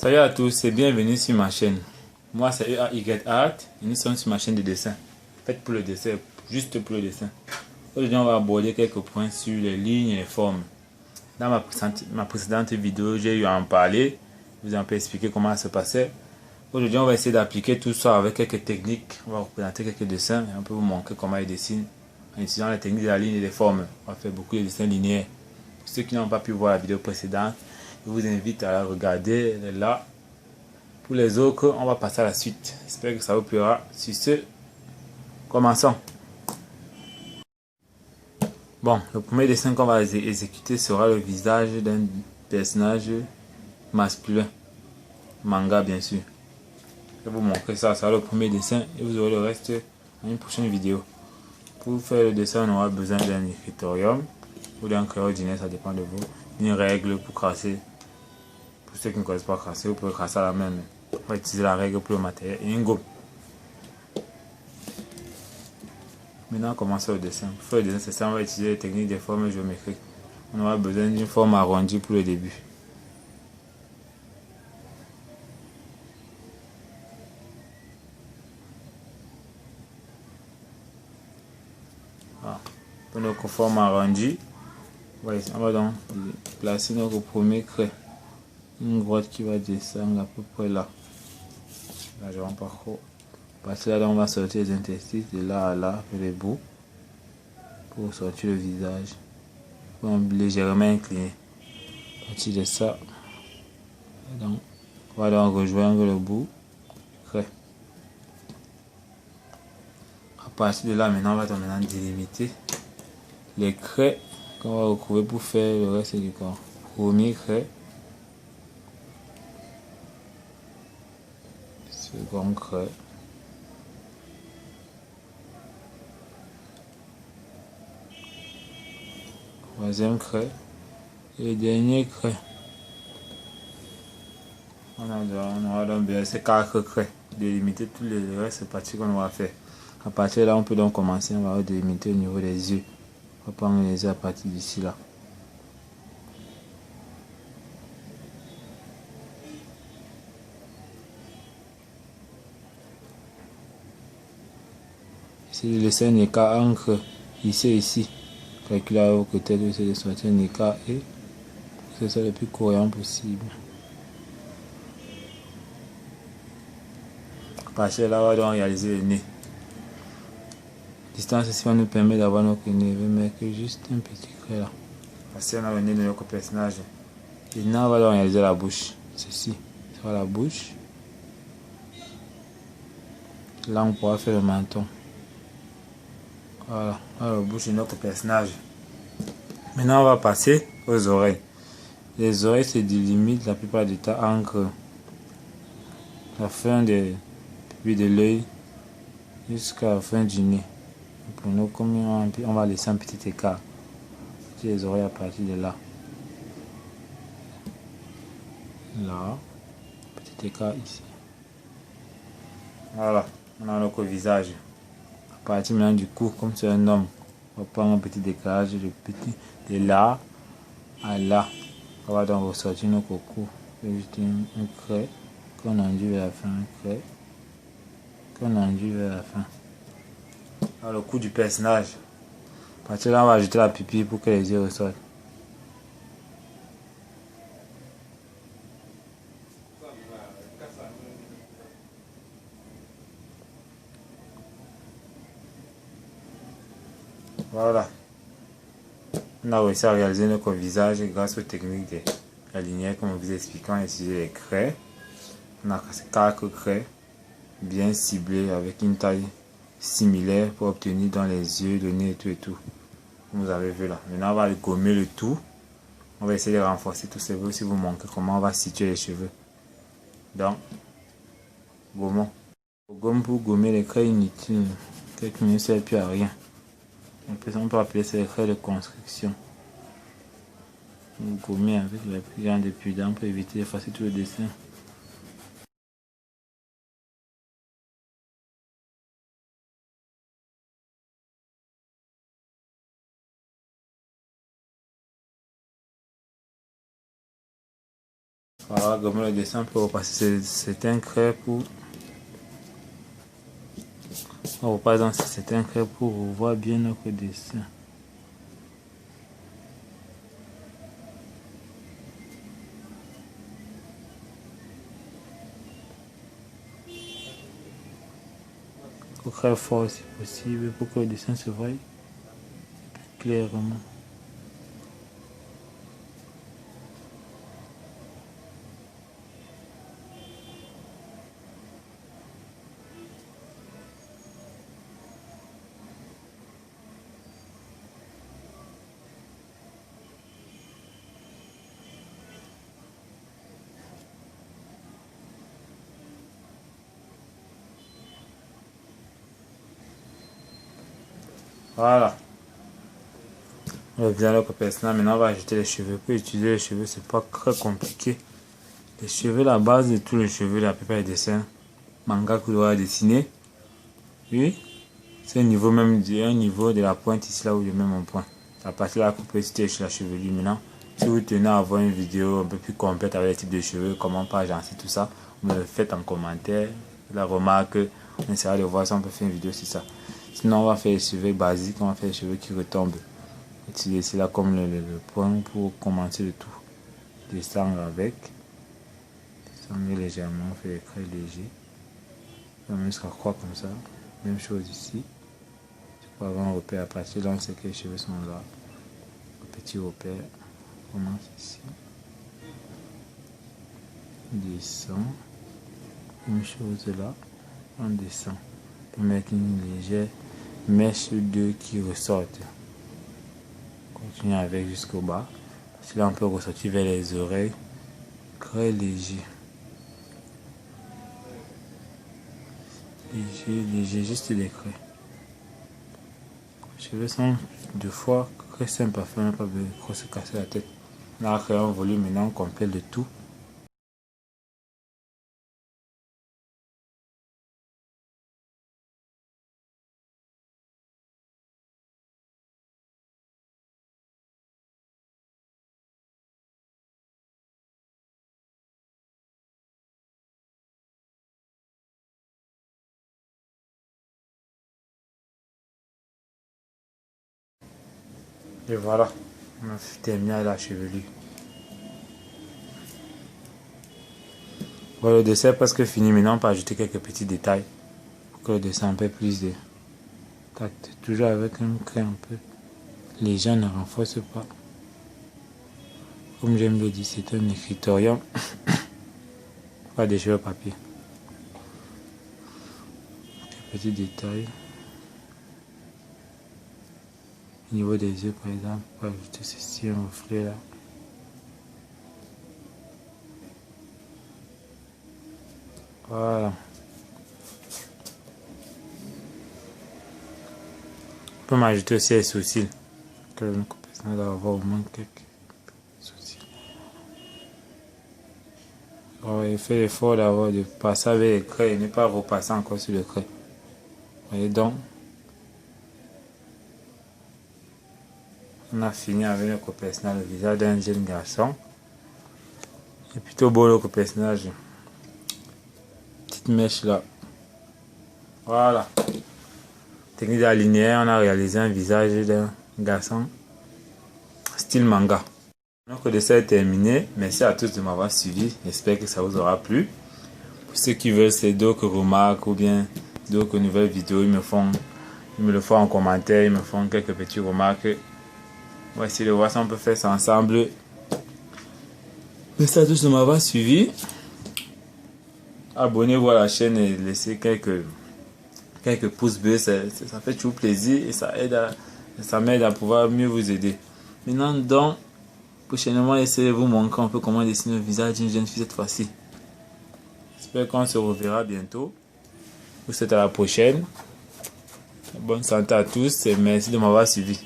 Salut à tous et bienvenue sur ma chaîne. Moi c'est EAY Art et nous sommes sur ma chaîne de dessin. Faites pour le dessin, juste pour le dessin. Aujourd'hui on va aborder quelques points sur les lignes et les formes. Dans ma précédente vidéo j'ai eu à en parler, je vous ai un peu expliqué comment ça se passait. Aujourd'hui on va essayer d'appliquer tout ça avec quelques techniques. On va vous présenter quelques dessins et on peut vous montrer comment ils dessinent en utilisant les techniques de la ligne et des formes. On va faire beaucoup de dessins linéaires. Pour ceux qui n'ont pas pu voir la vidéo précédente, je vous invite à la regarder, elle est là. Pour les autres, on va passer à la suite. J'espère que ça vous plaira. Sur ce, commençons. Bon, le premier dessin qu'on va exécuter sera le visage d'un personnage masculin. Manga, bien sûr. Je vais vous montrer ça. Ça sera le premier dessin et vous aurez le reste dans une prochaine vidéo. Pour faire le dessin, on aura besoin d'un écritorium ou d'un crayon ordinaire, ça dépend de vous. Une règle pour crasser. Pour ceux qui ne connaissent pas crasser, vous pouvez crasser à la main. On va utiliser la règle pour le matériel et une gomme. Maintenant, commençons le dessin. Pour faire le dessin, c'est ça, on va utiliser les techniques des formes géométriques. On aura besoin d'une forme arrondie pour le début. Voilà. Pour notre forme arrondie, on va donc placer notre premier trait. Une droite qui va descendre à peu près là. Là, je ne rentre pas trop. À partir de là, on va sortir les interstices de là à là, vers les bouts, pour sortir le visage. Légèrement incliné. À partir de ça, donc, on va donc rejoindre le bout. À partir de là, maintenant, on va maintenant délimiter les craies qu'on va recouvrir pour faire le reste du corps. Premier craie, second craie, troisième craie et dernier craie. On aura donc bien ces 4 craies, délimiter tous les restes parties qu'on va faire. À partir de là, on peut donc commencer, on va délimiter au niveau des yeux. On va prendre les yeux à partir d'ici là. Si le dessin n'est qu'à encre ici et ici, calculez à vos côtés de essayer de sortir un écart et que ce soit le plus cohérent possible. À partir de là, on va donc réaliser le nez. La distance ici va nous permettre d'avoir notre nez. Je vais mettre juste un petit trait là. Voici, on a le nez de notre personnage. Et maintenant, on va donc réaliser la bouche. Ceci sera la bouche. Là, on pourra faire le menton. Voilà, la bouche de notre personnage. Maintenant, on va passer aux oreilles. Les oreilles se délimitent la plupart du temps entre la fin des pupilles de l'œil jusqu'à la fin du nez. Pour nous, comme on va laisser un petit écart. Les oreilles à partir de là. Là, petit écart ici. Voilà, on a notre visage. À partir maintenant du cou, comme c'est un homme, on va prendre un petit décalage de là à là. On va donc ressortir notre cou. Juste un trait qu'on enduit vers la fin, un trait qu'on enduit vers la fin. Alors, le cou du personnage. À partir de là, on va ajouter la pupille pour que les yeux ressortent. Voilà. On a réussi à réaliser notre visage grâce aux techniques de la linéaire comme je vous ai expliqué. On a utilisé les craies. On a 4 craies bien ciblées avec une taille similaire pour obtenir dans les yeux, le nez et tout et tout. Comme vous avez vu là. Maintenant, on va gommer le tout. On va essayer de renforcer tous ces cheveux si vous montrez comment on va situer les cheveux. Donc, gommons. Gomme pour gommer les craies inutiles. Quelques minutes, ça ne sert plus à rien. On peut appeler ça les craies de construction. Vous gommez avec la plus grande prudence pour éviter d'effacer tout le dessin. Voilà, comme le dessin pour repasser certains traits pour. On repasse dans certains traits pour voir bien notre dessin. Faut très fort si possible pour que le dessin se voie plus clairement. Voilà. On revient à notre personnage. Maintenant, on va ajouter les cheveux. Pour utiliser les cheveux, c'est pas très compliqué. Les cheveux, la base de tous les cheveux, la plupart des dessins manga que vous doit dessiner. Oui. C'est un niveau même, un niveau de la pointe ici, là où je mets mon point. La partie là, couper sur la chevelure. Maintenant, si vous tenez à avoir une vidéo un peu plus complète avec les types de cheveux, comment pas agencer tout ça, vous me le faites en commentaire. La remarque, on essaiera de voir si on peut faire une vidéo sur ça. Sinon, on va faire les cheveux basiques, on va faire les cheveux qui retombent. Utilisez là comme le point pour commencer le tout. Descendre avec. Descendre légèrement, on fait les traits légers. On met jusqu'à croix comme ça. Même chose ici. Pour avoir un repère à partir de là, on sait que les cheveux sont là. Le petit repère. On commence ici. Descend. Même chose là. On descend. Pour mettre une légère mèche 2 qui ressortent. Continue avec jusqu'au bas. Parce là, on peut ressortir vers les oreilles. Très léger. Léger, juste des traits. Les cheveux sont deux fois très simples à faire, on n'a pas besoin de se casser la tête. Là, créer un volume, maintenant on complète le tout. Et voilà, on a terminé la chevelure. Voilà, le dessin est presque fini. Maintenant, on peut ajouter quelques petits détails pour que le dessin ait un peu plus de tact. Toujours avec un craie un peu léger, on ne renforce pas. Comme j'aime le dire, c'est un écritorium. Pas des cheveux papier. Des petits détails. Au niveau des yeux, par exemple, on peut ajouter ceci, un reflet là. Voilà. On peut m'ajouter aussi les sourcils. Que le personnage doit avoir au moins quelques sourcils. Alors, il fait l'effort d'avoir de passer avec les craies et ne pas repasser encore sur le craie. Et donc, on a fini avec notre personnage, le visage d'un jeune garçon. C'est plutôt beau notre personnage. Petite mèche là. Voilà. Technique de la linéaire, on a réalisé un visage d'un garçon style manga. Notre dessin est terminé. Merci à tous de m'avoir suivi. J'espère que ça vous aura plu. Pour ceux qui veulent c'est d'autres remarques ou bien d'autres nouvelles vidéos, ils me le font en commentaire, ils me font quelques petites remarques. On va essayer de voir si on peut faire ça ensemble. Merci à tous de m'avoir suivi. Abonnez-vous à la chaîne et laissez quelques pouces bleus. Ça fait toujours plaisir et ça m'aide à pouvoir mieux vous aider. Maintenant, donc, prochainement, essayez de vous montrer un peu comment dessiner le visage d'une jeune fille cette fois-ci. J'espère qu'on se reverra bientôt. Je vous souhaite à la prochaine. Bonne santé à tous et merci de m'avoir suivi.